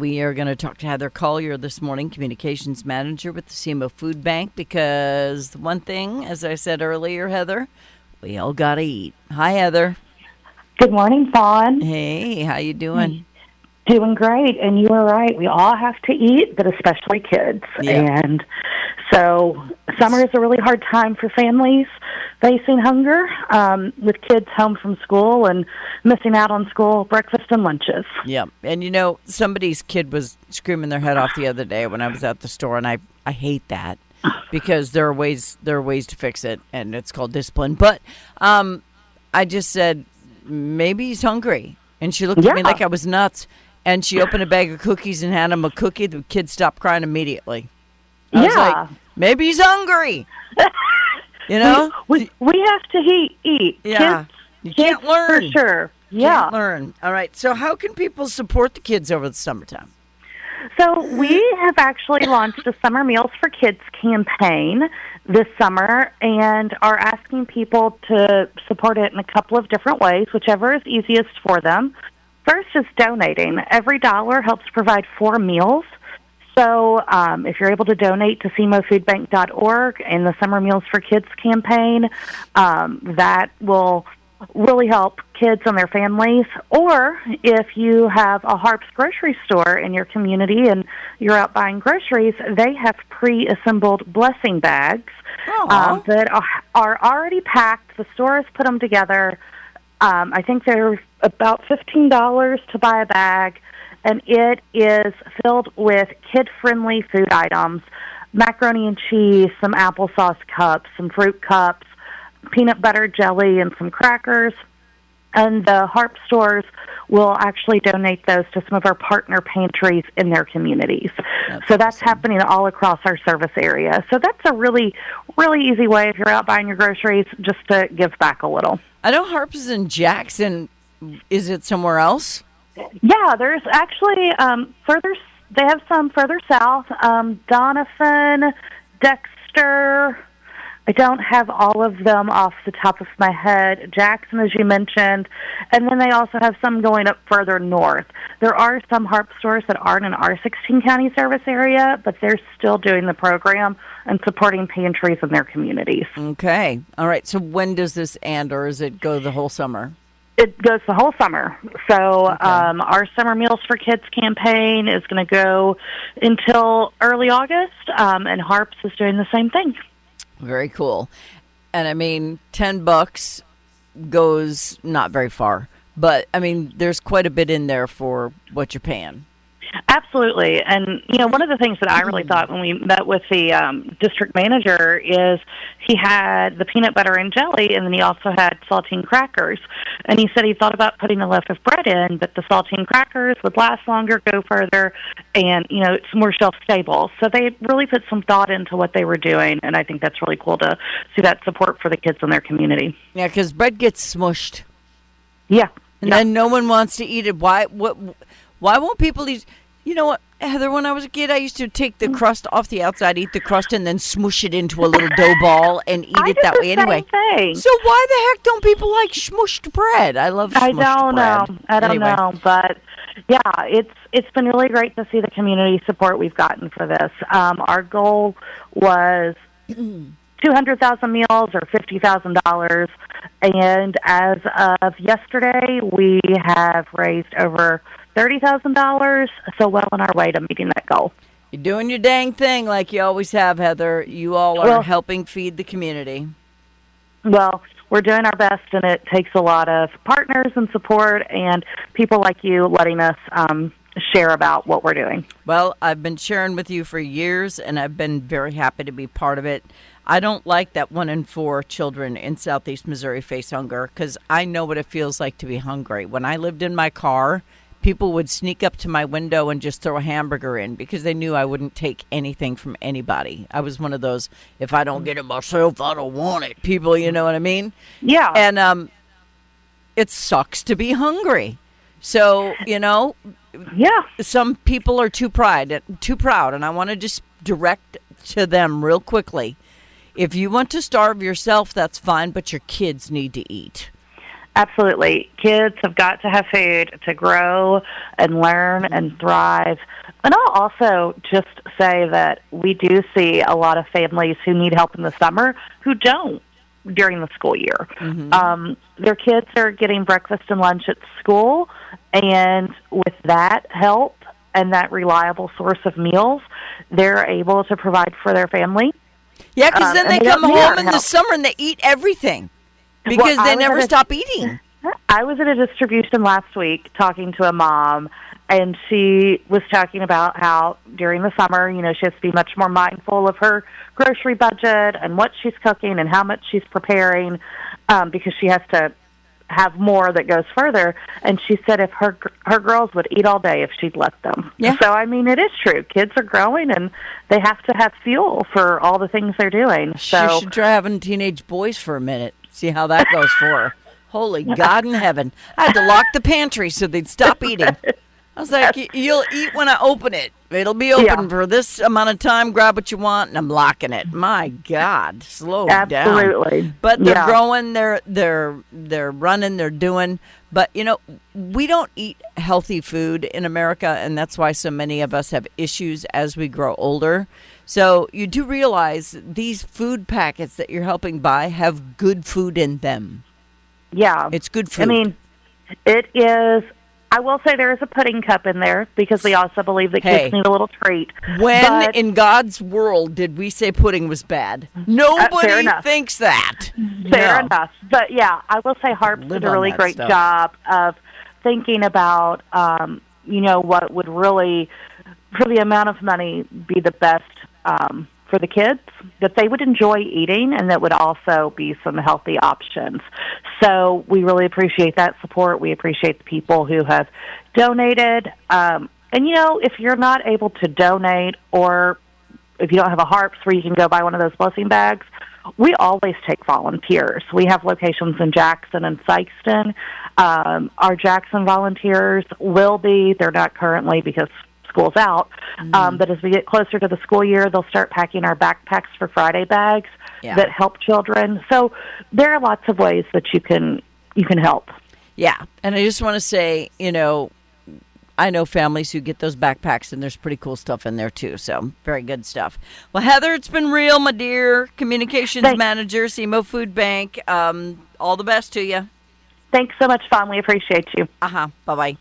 We are going to talk to Heather Collier this morning, Communications Manager with the SEMO Food Bank, because the one thing, as I said earlier, Heather, we all got to eat. Hi, Heather. Good morning, Fawn. Hey, how you doing? Doing great, and you are right. We all have to eat, but especially kids. Yeah. And so summer is a really hard time for families facing hunger, with kids home from school and missing out on school breakfast and lunches. Yeah, and somebody's kid was screaming their head off the other day when I was at the store, and I hate that because there are ways to fix it, and it's called discipline. But I just said, maybe he's hungry, and she looked at me like I was nuts. And she opened a bag of cookies and had him a cookie. The kid stopped crying immediately. I was like, maybe he's hungry. We have to eat. Yeah. Kids, you can't learn. For sure. Yeah. Can't learn. All right. So how can people support the kids over the summertime? So we have actually launched a Summer Meals for Kids campaign this summer and are asking people to support it in a couple of different ways, whichever is easiest for them. First is donating. Every dollar helps provide 4 meals. So if you're able to donate to semofoodbank.org and the Summer Meals for Kids campaign, that will really help kids and their families. Or if you have a Harps grocery store in your community and you're out buying groceries, they have pre-assembled blessing bags that are already packed. The store has put them together. I think they're about $15 to buy a bag, and it is filled with kid-friendly food items, macaroni and cheese, some applesauce cups, some fruit cups, peanut butter jelly, and some crackers. And the Harp stores will actually donate those to some of our partner pantries in their communities. That's awesome. Happening all across our service area. So that's a really, really easy way if you're out buying your groceries just to give back a little. I know Harps is in Jackson. Is it somewhere else? Yeah, there's actually they have some further south, Donovan, Dexter. I don't have all of them off the top of my head. Jackson, as you mentioned, and then they also have some going up further north. There are some Harp stores that aren't in our 16-county service area, but they're still doing the program and supporting pantries in their communities. Okay. All right. So when does this end, or does it go the whole summer? It goes the whole summer. So our Summer Meals for Kids campaign is going to go until early August, and Harps is doing the same thing. Very cool. And I mean, $10 goes not very far, but I mean, there's quite a bit in there for what you're paying. Absolutely. And, one of the things that I really thought when we met with the district manager is he had the peanut butter and jelly, and then he also had saltine crackers. And he said he thought about putting a loaf of bread in, but the saltine crackers would last longer, go further, and, it's more shelf-stable. So they really put some thought into what they were doing, and I think that's really cool to see that support for the kids in their community. Yeah, because bread gets smushed. Yeah. And then no one wants to eat it. Why won't people eat? You know what, Heather, when I was a kid, I used to take the crust off the outside, eat the crust, and then smoosh it into a little dough ball and eat it that way anyway. Thing. So why the heck don't people like smushed bread? I love smushed bread. I don't know. But, yeah, it's been really great to see the community support we've gotten for this. Our goal was 200,000 meals or $50,000. And as of yesterday, we have raised over $30,000, so well on our way to meeting that goal. You're doing your dang thing like you always have, Heather. You all are helping feed the community. Well, we're doing our best, and it takes a lot of partners and support and people like you letting us share about what we're doing. Well, I've been sharing with you for years, and I've been very happy to be part of it. I don't like that 1 in 4 children in Southeast Missouri face hunger because I know what it feels like to be hungry. When I lived in my car, people would sneak up to my window and just throw a hamburger in because they knew I wouldn't take anything from anybody. I was one of those, if I don't get it myself, I don't want it. People, you know what I mean? Yeah. And it sucks to be hungry. So, some people are too proud, and I want to just direct to them real quickly. If you want to starve yourself, that's fine, but your kids need to eat. Absolutely. Kids have got to have food to grow and learn and thrive. And I'll also just say that we do see a lot of families who need help in the summer who don't during the school year. Their kids are getting breakfast and lunch at school, and with that help and that reliable source of meals, they're able to provide for their family. Yeah, because then they and come don't need home our in the help. summer and they eat everything because Well, they never stop eating. I was at a distribution last week talking to a mom, and she was talking about how during the summer, she has to be much more mindful of her grocery budget and what she's cooking and how much she's preparing, because she has to have more that goes further. And she said if her girls would eat all day if she'd let them. Yeah. So, I mean, it is true. Kids are growing, and they have to have fuel for all the things they're doing. So You should try having teenage boys for a minute. See how that goes for her. Holy God in heaven. I had to lock the pantry so they'd stop eating. I was like, you'll eat when I open it. It'll be open for this amount of time. Grab what you want, and I'm locking it. My God, slow down. Absolutely. But they're growing, they're running, they're doing. But, we don't eat healthy food in America, and that's why so many of us have issues as we grow older. So you do realize these food packets that you're helping buy have good food in them. Yeah. It's good food. I mean, it is. I will say there is a pudding cup in there because we also believe that kids need a little treat. When in God's world did we say pudding was bad? Nobody thinks that. Fair enough. But, yeah, I will say Harps did a really great job of thinking about, what would really, for the amount of money, be the best for the kids that they would enjoy eating, and that would also be some healthy options. So we really appreciate that support. We appreciate the people who have donated. And, if you're not able to donate, or if you don't have a Harps where you can go buy one of those blessing bags, we always take volunteers. We have locations in Jackson and Sykeston. Our Jackson volunteers will be, they're not currently because school's out, but as we get closer to the school year, they'll start packing our backpacks for Friday bags that help children. So there are lots of ways that you can help. Yeah, and I just want to say, I know families who get those backpacks, and there's pretty cool stuff in there too. So very good stuff. Well, Heather, it's been real, my dear. Communications Manager, SEMO Food Bank. All the best to you. Thanks so much, Fawn. We appreciate you. Bye-bye.